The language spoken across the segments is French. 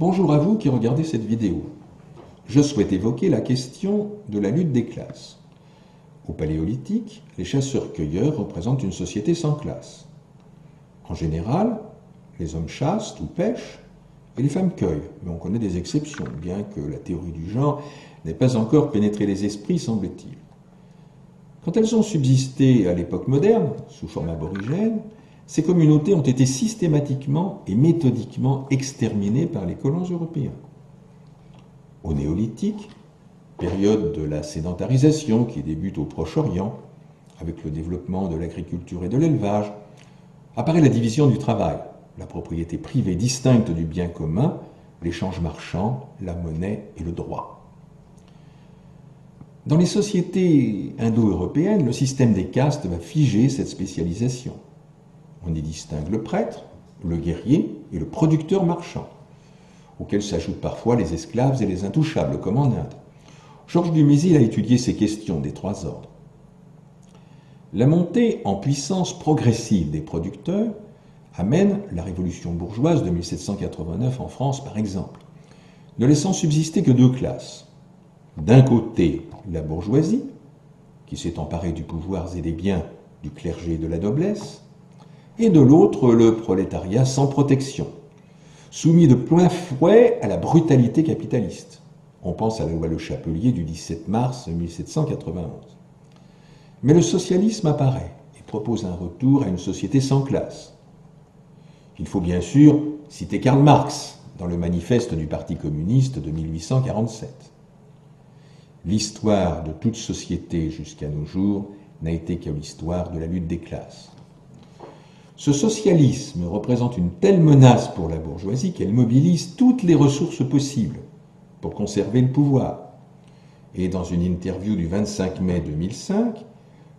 Bonjour à vous qui regardez cette vidéo. Je souhaite évoquer la question de la lutte des classes. Au Paléolithique, les chasseurs-cueilleurs représentent une société sans classe. En général, les hommes chassent ou pêchent et les femmes cueillent, mais on connaît des exceptions, bien que la théorie du genre n'ait pas encore pénétré les esprits, semble-t-il. Quand elles ont subsisté à l'époque moderne, sous forme aborigène, ces communautés ont été systématiquement et méthodiquement exterminées par les colons européens. Au Néolithique, période de la sédentarisation qui débute au Proche-Orient, avec le développement de l'agriculture et de l'élevage, apparaît la division du travail, la propriété privée distincte du bien commun, l'échange marchand, la monnaie et le droit. Dans les sociétés indo-européennes, le système des castes va figer cette spécialisation. On y distingue le prêtre, le guerrier et le producteur marchand, auxquels s'ajoutent parfois les esclaves et les intouchables, comme en Inde. Georges Dumézil a étudié ces questions des trois ordres. La montée en puissance progressive des producteurs amène la révolution bourgeoise de 1789 en France, par exemple, ne laissant subsister que deux classes. D'un côté, la bourgeoisie, qui s'est emparée du pouvoir et des biens du clergé et de la noblesse, et de l'autre, le prolétariat sans protection, soumis de plein fouet à la brutalité capitaliste. On pense à la loi Le Chapelier du 17 mars 1791. Mais le socialisme apparaît et propose un retour à une société sans classe. Il faut bien sûr citer Karl Marx dans le manifeste du Parti communiste de 1847. L'histoire de toute société jusqu'à nos jours n'a été que l'histoire de la lutte des classes. Ce socialisme représente une telle menace pour la bourgeoisie qu'elle mobilise toutes les ressources possibles pour conserver le pouvoir. Et dans une interview du 25 mai 2005,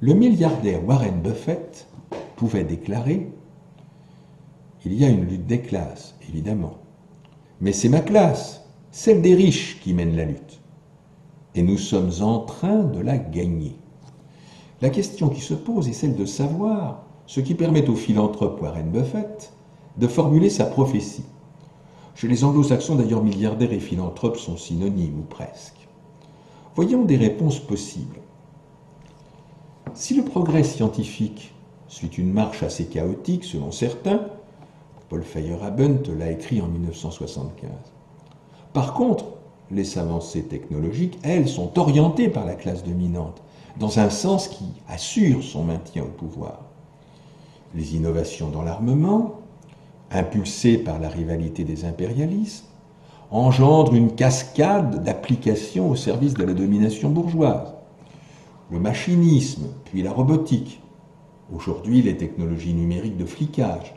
le milliardaire Warren Buffett pouvait déclarer « Il y a une lutte des classes, évidemment, mais c'est ma classe, celle des riches, qui mène la lutte. Et nous sommes en train de la gagner. » La question qui se pose est celle de savoir ce qui permet au philanthrope Warren Buffett de formuler sa prophétie. Chez les anglo-saxons, d'ailleurs, milliardaires et philanthropes sont synonymes, ou presque. Voyons des réponses possibles. Si le progrès scientifique suit une marche assez chaotique, selon certains, Paul Feyerabend l'a écrit en 1975. Par contre, les avancées technologiques, elles, sont orientées par la classe dominante, dans un sens qui assure son maintien au pouvoir. Les innovations dans l'armement, impulsées par la rivalité des impérialismes, engendrent une cascade d'applications au service de la domination bourgeoise. Le machinisme, puis la robotique. Aujourd'hui, les technologies numériques de flicage,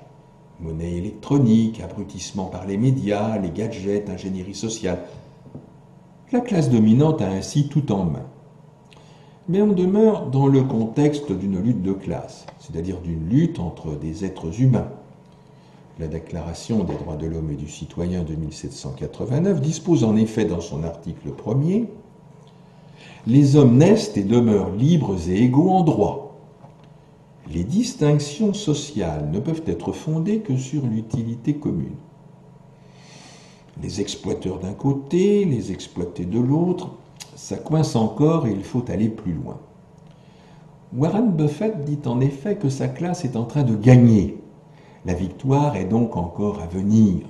monnaie électronique, abrutissement par les médias, les gadgets, ingénierie sociale. La classe dominante a ainsi tout en main. Mais on demeure dans le contexte d'une lutte de classe, c'est-à-dire d'une lutte entre des êtres humains. La Déclaration des droits de l'homme et du citoyen de 1789 dispose en effet dans son article 1er « Les hommes naissent et demeurent libres et égaux en droit. Les distinctions sociales ne peuvent être fondées que sur l'utilité commune. Les exploiteurs d'un côté, les exploités de l'autre, ça coince encore et il faut aller plus loin. » Warren Buffett dit en effet que sa classe est en train de gagner. La victoire est donc encore à venir.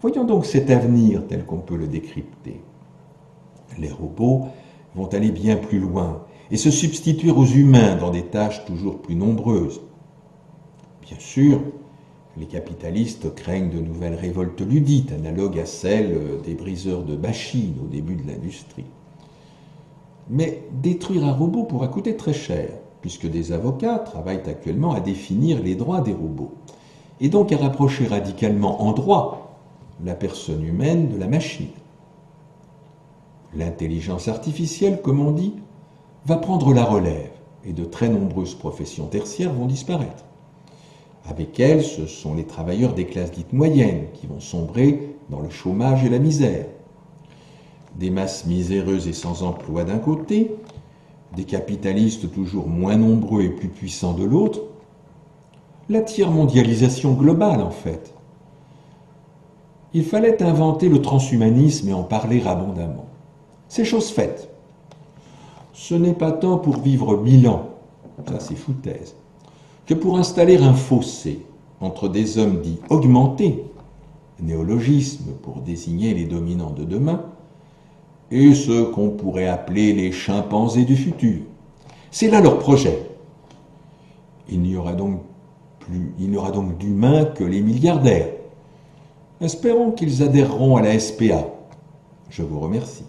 Voyons donc cet avenir tel qu'on peut le décrypter. Les robots vont aller bien plus loin et se substituer aux humains dans des tâches toujours plus nombreuses. Bien sûr, les capitalistes craignent de nouvelles révoltes ludiques, analogues à celles des briseurs de machines au début de l'industrie. Mais détruire un robot pourra coûter très cher, puisque des avocats travaillent actuellement à définir les droits des robots, et donc à rapprocher radicalement en droit la personne humaine de la machine. L'intelligence artificielle, comme on dit, va prendre la relève, et de très nombreuses professions tertiaires vont disparaître. Avec elles, ce sont les travailleurs des classes dites moyennes qui vont sombrer dans le chômage et la misère. Des masses miséreuses et sans emploi d'un côté, des capitalistes toujours moins nombreux et plus puissants de l'autre, la tiers-mondialisation globale en fait. Il fallait inventer le transhumanisme et en parler abondamment. C'est chose faite. Ce n'est pas tant pour vivre 1000 ans, ça c'est foutaise, que pour installer un fossé entre des hommes dits augmentés, néologisme pour désigner les dominants de demain, et ceux qu'on pourrait appeler les chimpanzés du futur. C'est là leur projet. Il n'y aura donc d'humains que les milliardaires. Espérons qu'ils adhéreront à la SPA. Je vous remercie.